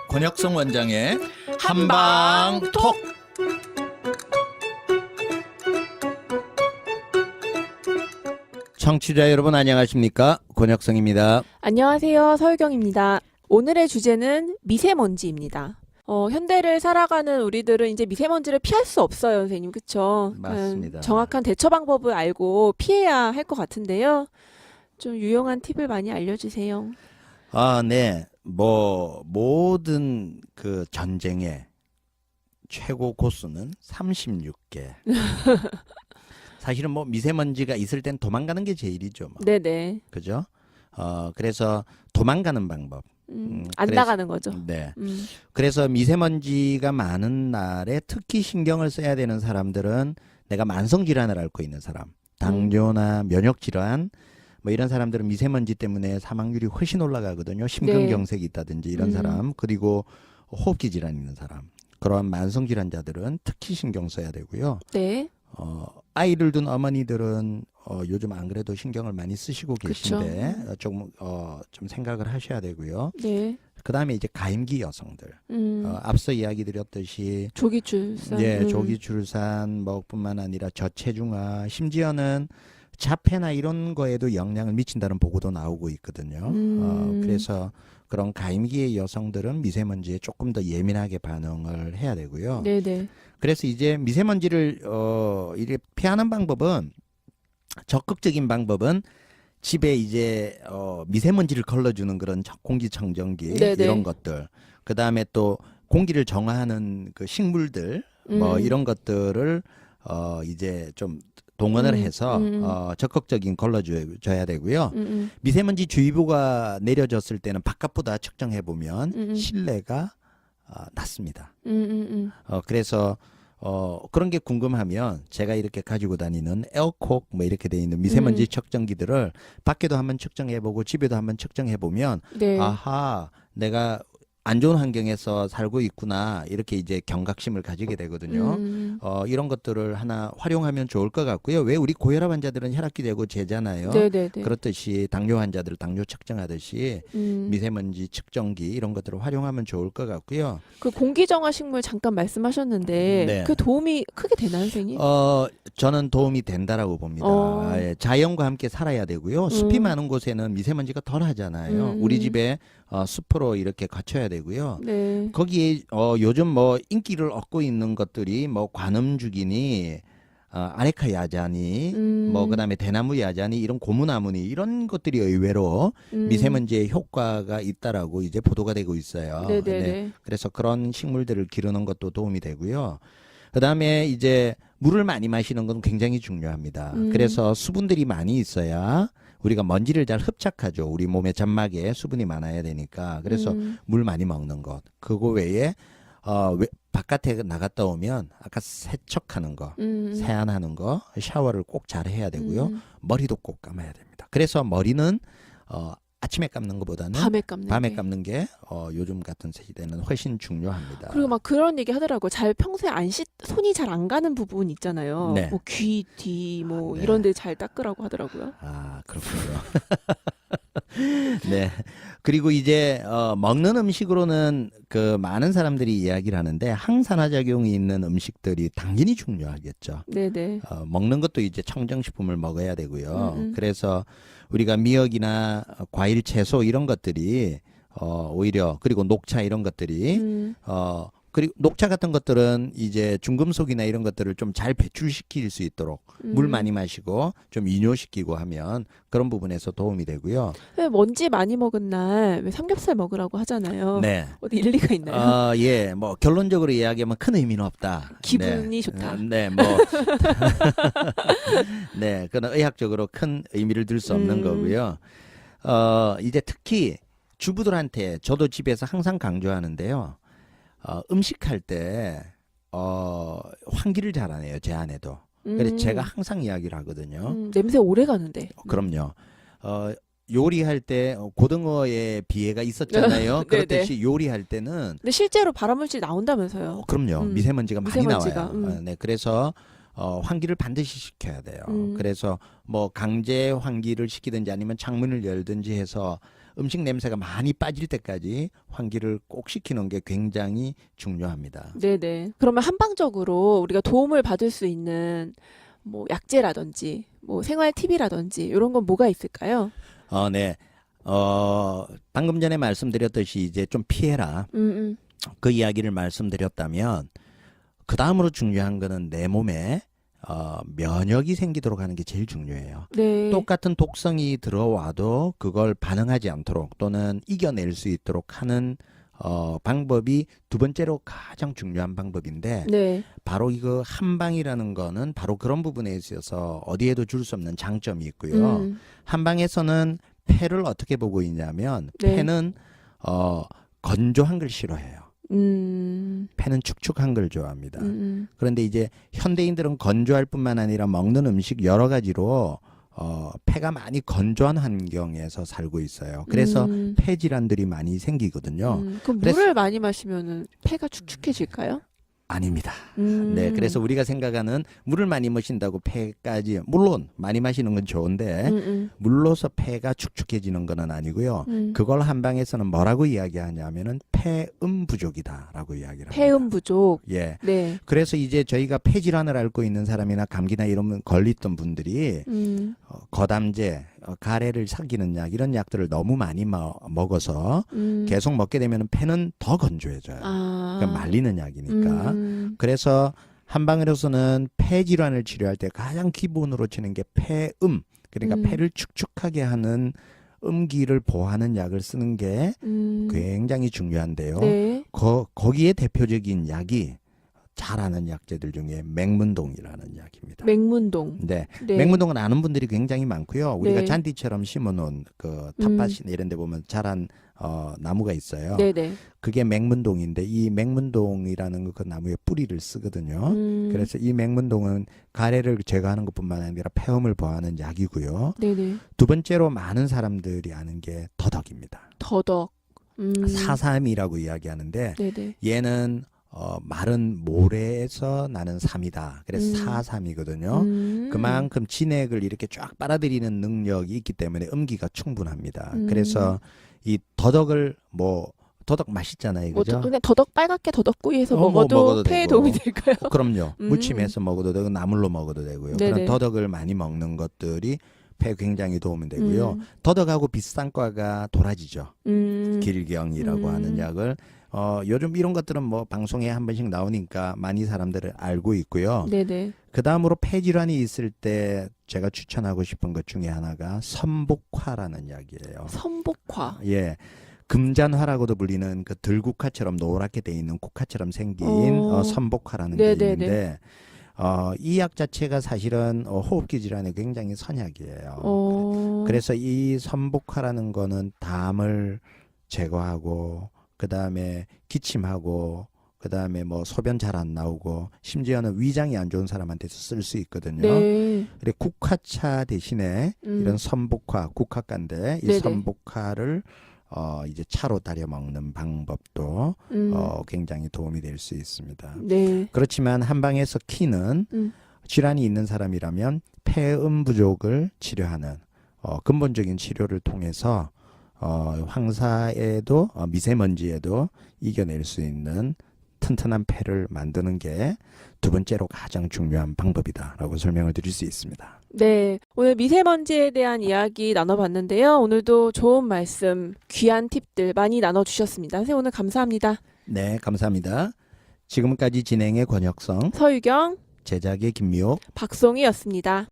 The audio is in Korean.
권혁성 원장의 한방톡. 청취자 여러분 안녕하십니까? 권혁성입니다. 안녕하세요. 서유경입니다. 오늘의 주제는 미세먼지입니다. 현대를 살아가는 우리들은 이제 미세먼지를 피할 수 없어요, 선생님. 그렇죠? 맞습니다. 정확한 대처 방법을 알고 피해야 할 것 같은데요. 좀 유용한 팁을 많이 알려주세요. 네. 모든 그 전쟁의 최고 고수는 36개. 사실은 미세먼지가 있을 땐 도망가는 게 제일이죠. 네네. 그죠? 그래서 도망가는 방법. 안 그래서, 나가는 거죠. 네. 그래서 미세먼지가 많은 날에 특히 신경을 써야 되는 사람들은 내가 만성질환을 앓고 있는 사람, 당뇨나 면역질환, 이런 사람들은 미세먼지 때문에 사망률이 훨씬 올라가거든요. 심근경색이 있다든지 이런 사람, 그리고 호흡기 질환 있는 사람, 그러한 만성질환자들은 특히 신경 써야 되고요. 네. 아이를 둔 어머니들은 요즘 안 그래도 신경을 많이 쓰시고 계신데 좀 생각을 하셔야 되고요. 네. 그다음에 이제 가임기 여성들, 앞서 이야기 드렸듯이 조기출산. 조기출산 뿐만 아니라 저체중아, 심지어는 자폐나 이런 거에도 영향을 미친다는 보고도 나오고 있거든요. 그래서 그런 가임기의 여성들은 미세먼지에 조금 더 예민하게 반응을 해야 되고요. 네네. 그래서 이제 미세먼지를 이렇게 피하는 방법은, 적극적인 방법은 집에 이제 미세먼지를 걸러주는 그런 공기청정기, 네네. 이런 것들, 그 다음에 또 공기를 정화하는 그 식물들, 이런 것들을 이제 좀 동원을 해서 적극적인 걸러줘야 되고요. 미세먼지 주의보가 내려졌을 때는 바깥보다 측정해 보면 실내가 낮습니다. 그래서 그런 게 궁금하면 제가 이렇게 가지고 다니는 에어콕 이렇게 돼 있는 미세먼지 측정기들을 밖에도 한번 측정해 보고 집에도 한번 측정해 보면 네. 아하, 내가 안 좋은 환경에서 살고 있구나, 이렇게 이제 경각심을 가지게 되거든요. 이런 것들을 하나 활용하면 좋을 것 같고요. 왜 우리 고혈압 환자들은 혈압기 되고 재잖아요. 네네네. 그렇듯이 당뇨 환자들 당뇨 측정하듯이 미세먼지 측정기 이런 것들을 활용하면 좋을 것 같고요. 그 공기정화 식물 잠깐 말씀하셨는데 네. 그 도움이 크게 되나요, 선생님? 저는 도움이 된다라고 봅니다. 예, 자연과 함께 살아야 되고요. 숲이 많은 곳에는 미세먼지가 덜 하잖아요. 우리 집에 숲으로 이렇게 갖춰야 되고요. 네. 거기에 요즘 인기를 얻고 있는 것들이 관음죽이니 아레카 야자니 그다음에 대나무 야자니 이런 고무나무니 이런 것들이 의외로 미세먼지에 효과가 있다라고 이제 보도가 되고 있어요. 네네네. 네. 그래서 그런 식물들을 기르는 것도 도움이 되고요. 그다음에 이제 물을 많이 마시는 건 굉장히 중요합니다. 그래서 수분들이 많이 있어야 우리가 먼지를 잘 흡착하죠. 우리 몸의 점막에 수분이 많아야 되니까. 그래서 물 많이 먹는 것. 그거 외에 바깥에 나갔다 오면 아까 세척하는 거, 세안하는 거, 샤워를 꼭 잘 해야 되고요. 머리도 꼭 감아야 됩니다. 그래서 머리는 아침에 감는 것보다는 밤에 감는 게 요즘 같은 시대는 훨씬 중요합니다. 그리고 막 그런 얘기 하더라고요. 평소에 손이 잘 안 가는 부분 있잖아요. 네. 귀 뒤 네. 이런 데 잘 닦으라고 하더라고요. 그렇군요. 네. 그리고 이제 먹는 음식으로는 많은 사람들이 이야기를 하는데 항산화작용이 있는 음식들이 당연히 중요하겠죠. 네네. 먹는 것도 이제 청정식품을 먹어야 되고요. 그래서 우리가 미역이나 과일, 채소 이런 것들이 오히려, 그리고 녹차 이런 것들이 그리고 녹차 같은 것들은 이제 중금속이나 이런 것들을 좀 잘 배출시킬 수 있도록 물 많이 마시고 좀 이뇨시키고 하면 그런 부분에서 도움이 되고요. 왜 먼지 많이 먹은 날 왜 삼겹살 먹으라고 하잖아요. 네. 어디 일리가 있나요? 예, 결론적으로 이야기하면 큰 의미는 없다. 기분이 좋다. 네, 네, 그건 의학적으로 큰 의미를 둘 수 없는 거고요. 이제 특히 주부들한테 저도 집에서 항상 강조하는데요. 음식할 때 환기를 잘 안 해요. 제 아내도. 그래서 제가 항상 이야기를 하거든요. 냄새 오래 가는데. 그럼요. 요리할 때 고등어에 비해가 있었잖아요. 그렇듯이 요리할 때는 근데 실제로 발암물질 나온다면서요. 그럼요. 미세먼지가 많이 미세먼지가, 나와요. 네, 그래서 환기를 반드시 시켜야 돼요. 음. 그래서 뭐 강제 환기를 시키든지 아니면 창문을 열든지 해서 음식 냄새가 많이 빠질 때까지 환기를 꼭 시키는 게 굉장히 중요합니다. 네네. 그러면 한방적으로 우리가 도움을 받을 수 있는 뭐 약재라든지 뭐 생활 팁이라든지 이런 건 뭐가 있을까요? 네. 방금 전에 말씀드렸듯이 이제 좀 피해라. 음. 그 이야기를 말씀드렸다면 그 다음으로 중요한 거는 내 몸에 면역이 생기도록 하는 게 제일 중요해요. 네. 똑같은 독성이 들어와도 그걸 반응하지 않도록 또는 이겨낼 수 있도록 하는 방법이 두 번째로 가장 중요한 방법인데 네. 바로 이거 한방이라는 거는 바로 그런 부분에 있어서 어디에도 줄 수 없는 장점이 있고요. 한방에서는 폐를 어떻게 보고 있냐면 네. 폐는 건조한 걸 싫어해요. 폐는 축축한 걸 좋아합니다. 그런데 이제 현대인들은 건조할 뿐만 아니라 먹는 음식 여러 가지로 폐가 많이 건조한 환경에서 살고 있어요. 그래서 폐 질환들이 많이 생기거든요. 그럼 그래서- 물을 많이 마시면은 폐가 축축해질까요? 아닙니다. 네, 그래서 우리가 생각하는 물을 많이 마신다고 폐까지 물론 많이 마시는 건 좋은데 물로서 폐가 축축해지는 건 아니고요. 그걸 한방에서는 뭐라고 이야기하냐면은 폐음 부족이다라고 이야기를 합니다. 폐음 부족. 예. 네. 그래서 이제 저희가 폐 질환을 앓고 있는 사람이나 감기나 이런 걸렸던 분들이 거담제, 가래를 삭이는 약 이런 약들을 너무 많이 먹어서 계속 먹게 되면 폐는 더 건조해져요. 그러니까 말리는 약이니까. 그래서 한방으로서는 폐 질환을 치료할 때 가장 기본으로 치는 게 폐음, 그러니까 폐를 축축하게 하는 음기를 보호하는 약을 쓰는 게 굉장히 중요한데요. 네. 거기에 대표적인 약이 잘 아는 약재들 중에 맹문동이라는 약입니다. 맹문동. 네. 네. 맹문동은 아는 분들이 굉장히 많고요. 우리가 네. 잔디처럼 심어놓은 그 텃밭이나 이런 데 보면 자란 나무가 있어요. 네네. 그게 맹문동인데 이 맹문동이라는 그 나무의 뿌리를 쓰거든요. 그래서 이 맹문동은 가래를 제거하는 것뿐만 아니라 폐음을 보호하는 약이고요. 네네. 두 번째로 많은 사람들이 아는 게 더덕입니다. 더덕. 사삼이라고 이야기하는데 네네. 얘는 마른 모래에서 나는 삼이다. 그래서 사삼이거든요. 그만큼 진액을 이렇게 쫙 빨아들이는 능력이 있기 때문에 음기가 충분합니다. 그래서 이 더덕을 더덕 맛있잖아요, 그죠? 근데 더덕 빨갛게 더덕구이해서 뭐 먹어도 폐에 되고. 도움이 될까요? 그럼요. 무침해서 먹어도 되고 나물로 먹어도 되고요. 네네. 그런 더덕을 많이 먹는 것들이 폐에 굉장히 도움이 되고요. 더덕하고 비슷한 과가 도라지죠. 길경이라고 하는 약을 요즘 이런 것들은 뭐 방송에 한 번씩 나오니까 많이 사람들을 알고 있고요. 네네. 그 다음으로 폐 질환이 있을 때 제가 추천하고 싶은 것 중에 하나가 선복화라는 약이에요. 선복화. 예. 금잔화라고도 불리는 그 들국화처럼 노랗게 돼 있는 국화처럼 생긴 선복화라는 게 네네네. 있는데 이 약 자체가 사실은 호흡기 질환에 굉장히 선약이에요. 그래서 이 선복화라는 거는 담을 제거하고 그다음에 기침하고 그다음에 뭐 소변 잘 안 나오고 심지어는 위장이 안 좋은 사람한테도 쓸 수 있거든요. 네. 그래 국화차 대신에 이런 선복화, 국화가인데 이 네네. 선복화를 이제 차로 따려 먹는 방법도 굉장히 도움이 될 수 있습니다. 네. 그렇지만 한방에서 키는 질환이 있는 사람이라면 폐음 부족을 치료하는 근본적인 치료를 통해서 황사에도 미세먼지에도 이겨낼 수 있는 튼튼한 폐를 만드는 게 두 번째로 가장 중요한 방법이다라고 설명을 드릴 수 있습니다. 네. 오늘 미세먼지에 대한 이야기 나눠봤는데요. 오늘도 좋은 말씀, 귀한 팁들 많이 나눠주셨습니다. 선생님 오늘 감사합니다. 네, 감사합니다. 지금까지 진행의 권혁성, 서유경, 제작의 김미옥, 박송이였습니다.